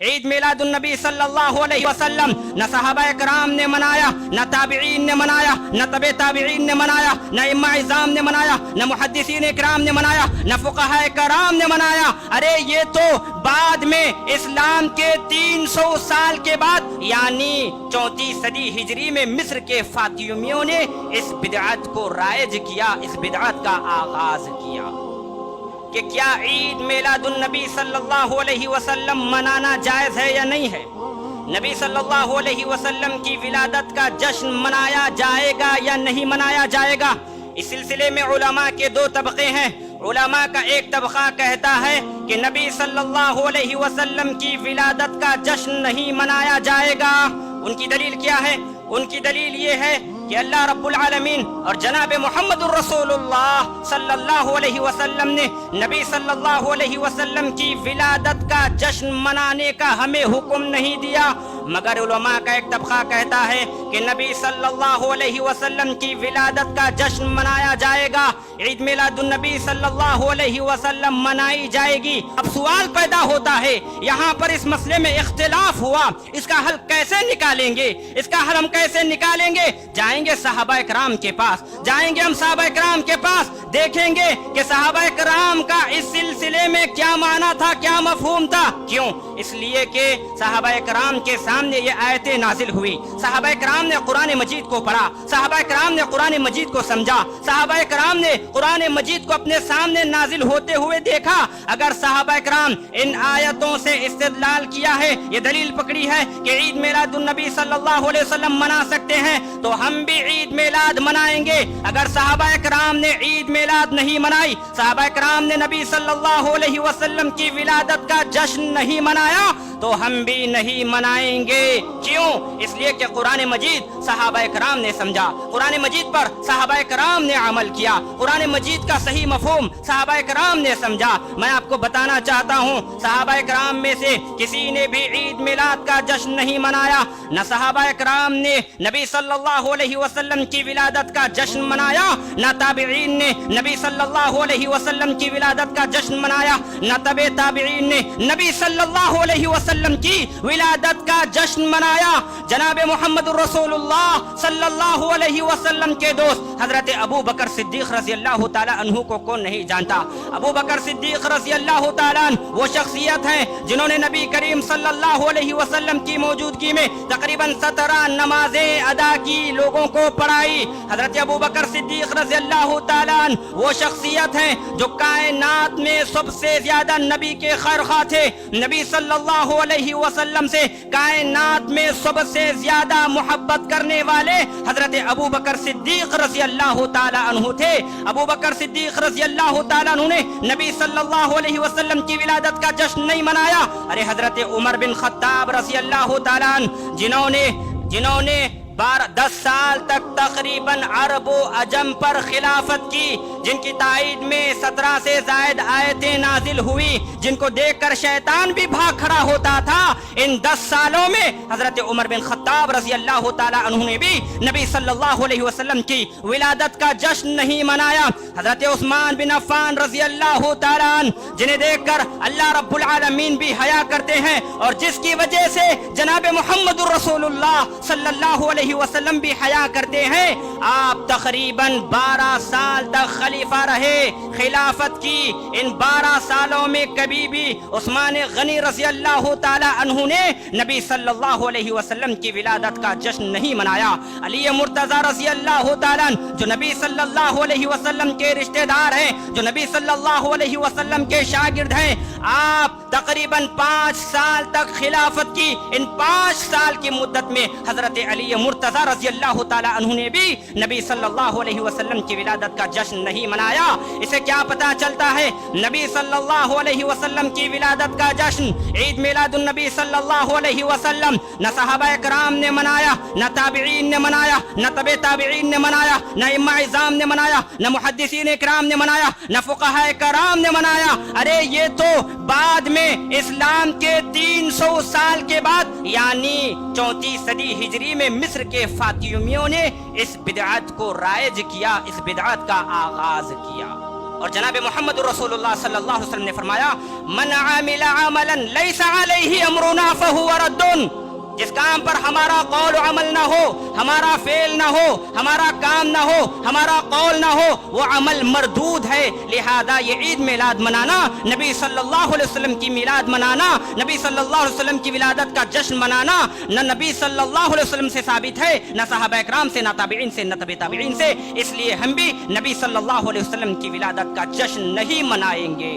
عید میلاد النبی صلی اللہ علیہ وسلم نہ صحابہ کرام نے منایا، نہ تابعین نے منایا، نہ تبع تابعین نے منایا، نہ ائمہ اعظام نے منایا، نہ محدثین کرام نے منایا، نہ فقہاء کرام نے منایا۔ ارے یہ تو بعد میں اسلام کے 300 سال کے بعد یعنی 34 صدی ہجری میں مصر کے فاطمیوں نے اس بدعت کو رائج کیا، اس بدعت کا آغاز کیا کہ کیا عید میلاد النبی صلی اللہ علیہ وسلم منانا جائز ہے یا نہیں ہے، نبی صلی اللہ علیہ وسلم کی ولادت کا جشن منایا جائے گا یا نہیں منایا جائے گا۔ اس سلسلے میں علماء کے دو طبقے ہیں۔ علماء کا ایک طبقہ کہتا ہے کہ نبی صلی اللہ علیہ وسلم کی ولادت کا جشن نہیں منایا جائے گا۔ ان کی دلیل کیا ہے؟ ان کی دلیل یہ ہے کہ اللہ رب العالمین اور جناب محمد الرسول اللہ صلی اللہ علیہ وسلم نے نبی صلی اللہ علیہ وسلم کی ولادت کا جشن منانے کا ہمیں حکم نہیں دیا، مگر علماء کا ایک طبقہ کہتا ہے کہ نبی صلی اللہ علیہ وسلم کی ولادت کا جشن منایا جائے گا، عید میلاد النبی صلی اللہ علیہ وسلم منائی جائے گی۔ اب سوال پیدا ہوتا ہے، یہاں پر اس مسئلے میں اختلاف ہوا، اس کا حل کیسے نکالیں گے؟ اس کا حل ہم کیسے نکالیں گے؟ جائیں گے صحابہ کرام کے پاس، جائیں گے ہم صحابہ کرام کے پاس، دیکھیں گے کہ صحابہ کرام کا اس سلسلے میں کیا معنی تھا، کیا مفہوم تھا۔ کیوں؟ اس لیے کہ صحابہ کرام کے سامنے یہ آیتیں نازل ہوئی، صحابہ کرام نے قرآن مجید کو پڑھا، صحابہ کرام نے قرآن مجید کو سمجھا، صحابہ کرام نے قرآن مجید کو اپنے سامنے نازل ہوتے ہوئے دیکھا۔ اگر صحابہ کرام ان آیتوں سے استدلال کیا ہے، یہ دلیل پکڑی ہے کہ عید میلاد النبی صلی اللہ علیہ وسلم منا سکتے ہیں، تو ہم بھی عید میلاد منائیں گے۔ اگر صحابہ کرام نے عید میلاد نہیں منائی، صحابہ کرام نے نبی صلی اللہ علیہ وسلم کی ولادت کا جشن نہیں منایا، تو ہم بھی نہیں منائیں گے۔ کیوں؟ اس لیے کہ قرآن مجید صحابہ کرام نے سمجھا، قرآن مجید پر صحابہ کرام نے عمل کیا، قرآن مجید کا صحیح مفہوم صحابہ کرام نے سمجھا۔ میں آپ کو بتانا چاہتا ہوں، صحابہ کرام میں سے کسی نے بھی عید میلاد کا جشن نہیں منایا، نہ صحابہ کرام نے نبی صلی اللہ علیہ وسلم کی ولادت کا جشن منایا، نہ تابعین نے نبی صلی اللہ علیہ وسلم کی ولادت کا جشن منایا، نہ تبع تابعین نے نبی صلی اللہ علیہ وسلم کی ولادت کا جشن منایا۔ جناب محمد الرسول اللہ صلی اللہ علیہ وسلم کے دوست حضرت ابو بکر صدیق رضی اللہ تعالی عنہ کو کون نہیں جانتا؟ ابو بکر صدیق رضی اللہ تعالیٰ عنہ وہ شخصیت ہیں جنہوں نے نبی کریم صلی اللہ علیہ وسلم کی موجودگی میں تقریباً 17 نمازیں ادا کی، لوگوں کو پڑھائی۔ حضرت ابو بکر صدیق رضی اللہ تعالیٰ عنہ وہ شخصیت ہیں جو کائنات میں سب سے زیادہ نبی کے خیرخواہ تھے، نبی صلی اللہ علیہ وسلم سے کائنات میں سب سے زیادہ محبت کرنے والے حضرت ابو بکر صدیق رضی اللہ تعالیٰ عنہ تھے۔ ابو بکر صدیق رضی اللہ تعالیٰ عنہ نے نبی صلی اللہ علیہ وسلم کی ولادت کا جشن نہیں منایا۔ ارے حضرت عمر بن خطاب رضی اللہ تعالیٰ عنہ جنہوں نے 10 سال تک تقریباً عرب و عجم پر خلافت کی، جن کی تائید میں 17 سے زائد آیتیں نازل ہوئی، جن کو دیکھ کر شیطان بھی بھاگ کھڑا ہوتا تھا، ان 10 سالوں میں حضرت عمر بن خطاب رضی اللہ تعالیٰ عنہ نے بھی نبی صلی اللہ علیہ وسلم کی ولادت کا جشن نہیں منایا۔ حضرت عثمان بن عفان رضی اللہ تعالیٰ عنہ جنہیں دیکھ کر اللہ رب العالمین بھی حیا کرتے ہیں، اور جس کی وجہ سے جناب محمد الرسول اللہ صلی اللہ علیہ وسلم بھی حیا کرتے ہیں، آپ تقریباً 12 سال تک خلیفہ رہے، خلافت کی۔ ان 12 سالوں میں کبھی بھی عثمان غنی رضی اللہ تعالی عنہ نے نبی صلی اللہ علیہ وسلم کی ولادت کا جشن نہیں منایا۔ علی مرتضی رضی اللہ تعالیٰ عنہ جو نبی صلی اللہ علیہ وسلم کے رشتہ دار ہیں، جو نبی صلی اللہ علیہ وسلم کے شاگرد ہیں، آپ تقریباً 5 سال تک خلافت کی۔ ان 5 سال کی مدت میں حضرت علی مرتضی رضی اللہ تعالیٰ عنہ نے بھی نبی صلی اللہ علیہ وسلم کی ولادت کا جشن نہیں منایا۔ اسے کیا پتا چلتا ہے؟ نبی صلی اللہ علیہ وسلم کی ولادت کا جشن عید میلاد النبی صلی اللہ علیہ وسلم نہ صحابہ کرام نے منایا، نہ تابعین نے منایا، نہ تبع تابعین نے منایا، نہ ائمہ اعظام نے منایا، نہ محدثین کرام نے منایا، نہ فقہاء کرام نے منایا۔ ارے یہ تو بعد میں اسلام کے 300 سال کے بعد یعنی 34 صدی ہجری میں مصر کے فاطمیوں نے اس بدعت کو رائج کیا، اس بدعت کا آغاز کیا۔ اور جناب محمد رسول اللہ صلی اللہ علیہ وسلم نے فرمایا من عامل عملا لیس علیہ امرنا فہو رد، جس کام پر ہمارا قول و عمل نہ ہو، ہمارا فعل نہ ہو، ہمارا کام نہ ہو، ہمارا قول نہ ہو، وہ عمل مردود ہے۔ لہذا یہ عید میلاد منانا، نبی صلی اللہ علیہ وسلم کی میلاد منانا، نبی صلی اللہ علیہ وسلم کی ولادت کا جشن منانا نہ نبی صلی اللہ علیہ وسلم سے ثابت ہے، نہ صحابہ اکرام سے، نہ تابعین سے، نہ تبع تابعین سے، اس لیے ہم بھی نبی صلی اللہ علیہ وسلم کی ولادت کا جشن نہیں منائیں گے۔